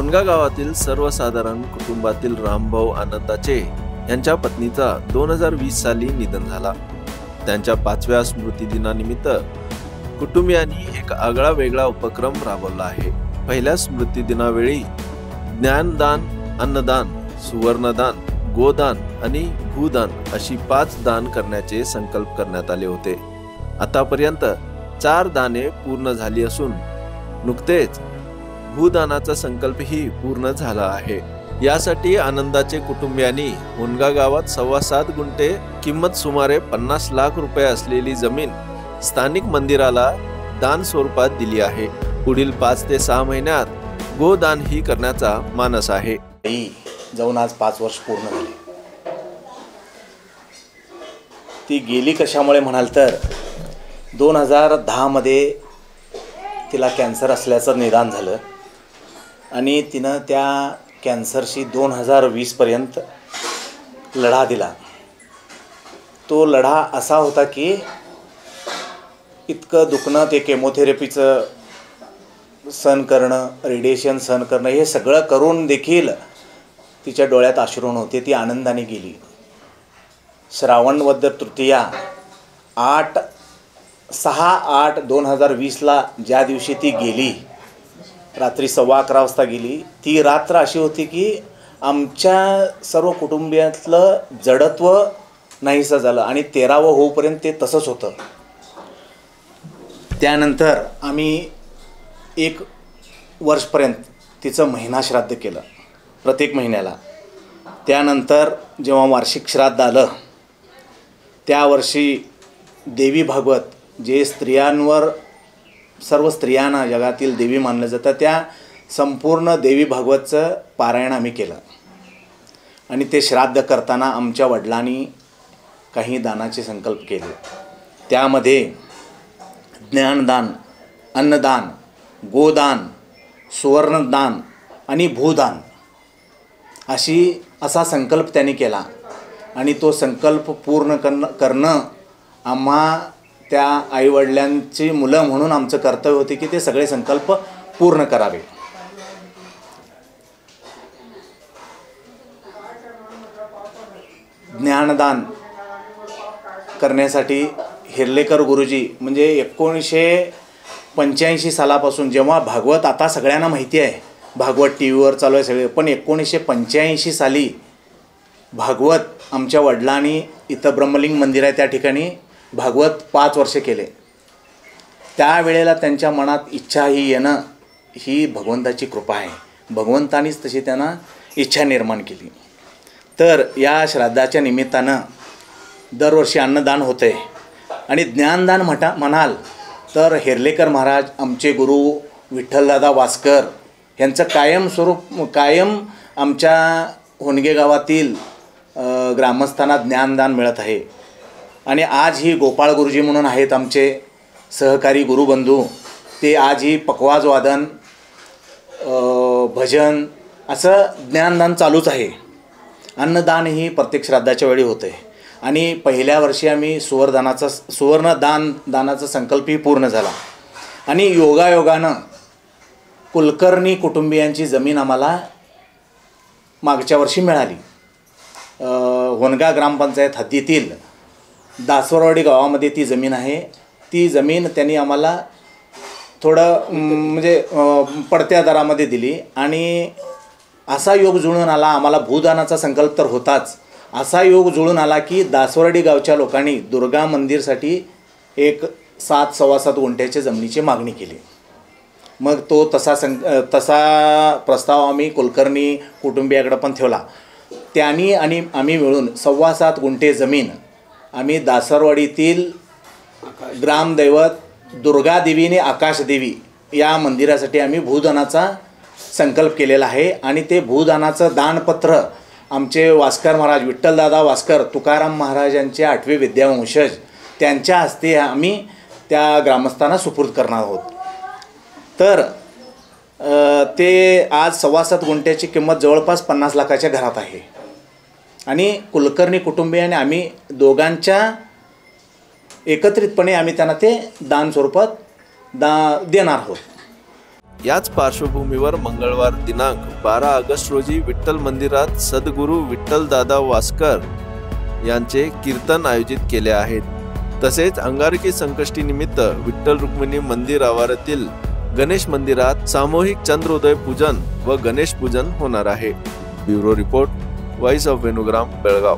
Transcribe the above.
होनगा गावातील सर्वसाधारण कुटुंबातील रामभाऊ आनंदाचे यांच्या पत्नीचा 2020 साली निधन झाला। त्यांच्या 5व्या स्मृतिदिनानिमित्त कुटुंबियांनी एक आगळा वेगळा उपक्रम राबवला आहे। पहिल्या स्मृतिदिनावेळी ज्ञानदान, अन्नदान, सुवर्णदान, गोदान आणि भूदान अशी 5 दान करण्याचे संकल्प करण्यात आले होते। आतापर्यंत 4 दाने पूर्ण झाली असून नुकतेच भूदानाचा संकल्पही पूर्ण झाला आहे। यासाठी आनंदाचे कुटुंबियांनी होनगा गावात 7.25 गुंठे किंमत सुमारे 50 लाख रुपये असलेली जमीन स्थानिक मंदिराला दान स्वरूपात दिली आहे। पुढील 5 ते 6 महिन्यात गोदान ही करण्याचा मानस आहे। जाऊन आज 5 वर्ष पूर्ण झाले। ती गेली कशामुळे म्हणाल तर 2010 मध्ये तिला कॅन्सर असल्याचं निदान झालं आणि तिनं त्या कॅन्सरशी 2020 पर्यंत लढा दिला। तो लढा असा होता की इतकं दुखणं, ते केमोथेरपीचं सहन करणं, रेडिएशन सहन करणं, हे सगळं करून देखील तिच्या डोळ्यात अश्रू नव्हते। ती आनंदाने गेली। श्रावणवद्ध तृतीया 6/8/2020 ज्या दिवशी ती गेली, रात्री 11:15 वाजता गेली। ती रात्र अशी होती की आमच्या सर्व कुटुंबियातलं जडत्व नाहीसं झालं आणि 13वं होईपर्यंत ते तसंच होतं। त्यानंतर आम्ही 1 वर्षपर्यंत तिचं महिना श्राद्ध केलं, प्रत्येक महिन्याला। त्यानंतर जेव्हा वार्षिक श्राद्ध आलं त्या वर्षी देवी भागवत, जे स्त्रियांवर, सर्व स्त्रियांना जगातील देवी मानलं जातं, त्या संपूर्ण देवी भागवतचं पारायण आम्ही केलं। आणि ते श्राद्ध करताना आमच्या वडिलांनी काही दानाचे संकल्प केले। त्यामध्ये ज्ञानदान, अन्नदान, गोदान, सुवर्णदान आणि भूदान असा संकल्प त्यांनी केला। आणि तो संकल्प पूर्ण करणं आम्हा त्या आईवडिलांची मुलं म्हणून आमचं कर्तव्य होते की ते सगळे संकल्प पूर्ण करावे। ज्ञानदान करण्यासाठी हिरलेकर गुरुजी म्हणजे 1985 सालापासून, जेव्हा भागवत, आता सगळ्यांना माहिती आहे भागवत टी व्हीवर चालू आहे सगळे, पण 1985 साली भागवत आमच्या वडिलांनी, इथं ब्रह्मलिंग मंदिर आहे त्या ठिकाणी भागवत 5 वर्ष केले। त्यावेळेला त्यांच्या मनात इच्छा ही येणं ही भगवंताची कृपा आहे। भगवंतानीच तशी त्यांना इच्छा निर्माण केली। तर या श्राद्धाच्या निमित्तानं दरवर्षी अन्नदान होते। आणि ज्ञानदान म्हणाल तर हिरलेकर महाराज, आमचे गुरु विठ्ठलदादा वासकर यांचं कायम आमच्या होनगे गावातील ग्रामस्थांना ज्ञानदान मिळत आहे। आणि आज ही गोपाळ गुरुजी म्हणून आहेत आमचे सहकारी गुरुबंधू, ते आज ही पकवाज वादन, भजन असं ज्ञानदान चालूच आहे। अन्नदान ही प्रत्येक श्राद्धाच्या वेळी होते। आणि पहिल्या वर्षी आम्ही सुवर्णदानाचा संकल्पही पूर्ण झाला। आणि योगायोगानं कुलकर्णी कुटुंबियांची जमीन आम्हाला मागच्या वर्षी मिळाली। होनगा ग्रामपंचायत हद्दीतील दासवरवाडी गावामध्ये ती जमीन आहे। ती जमीन त्यांनी आम्हाला थोडं म्हणजे पडत्या दरामध्ये दिली। आणि असा योग जुळून आला, आम्हाला भूदानाचा संकल्प तर होताच, असा योग जुळून आला की दासवरवाडी गावच्या लोकांनी दुर्गा मंदिरसाठी एक 7-7.25 गुंठ्याच्या जमिनीची मागणी केली। मग तो तसा प्रस्ताव आम्ही कुलकर्णी कुटुंबियाकडे पण ठेवला। त्यांनी आणि आम्ही मिळून 7.25 गुंठे जमीन आम्ही दासरवाडीतील ग्रामदैवत दुर्गादेवी आणि आकाशदेवी या मंदिरासाठी आम्ही भूदानाचा संकल्प केलेला आहे। आणि ते भूदानाचं दानपत्र आमचे वासकर महाराज, विठ्ठलदादा वासकर, तुकाराम महाराजांचे 8वे विद्यावंशज, त्यांच्या हस्ते आम्ही त्या ग्रामस्थांना सुपूर्द करणार आहोत। तर ते आज 7.25 गुंठ्याची किंमत जवळपास 50 लाखाच्या घरात आहे। आणि कुलकर्णी कुटुंबियाने आम्ही दोघांच्या एकत्रितपणे आम्ही त्यांना ते दान स्वरूपात देणार आहोत। याच पार्श्वभूमीवर मंगळवार दिनांक 12 ऑगस्ट रोजी विठ्ठल मंदिरात सद्गुरू विठ्ठल दादा वासकर यांचे कीर्तन आयोजित केले आहेत. तसेच अंगारकी संकष्टी निमित्त विठ्ठल रुक्मिणी मंदिर आवारातील गणेश मंदिरात सामूहिक चंद्रोदय पूजन व गणेश पूजन होणार आहे. Bureau report, voice of Venugram, Belgaum.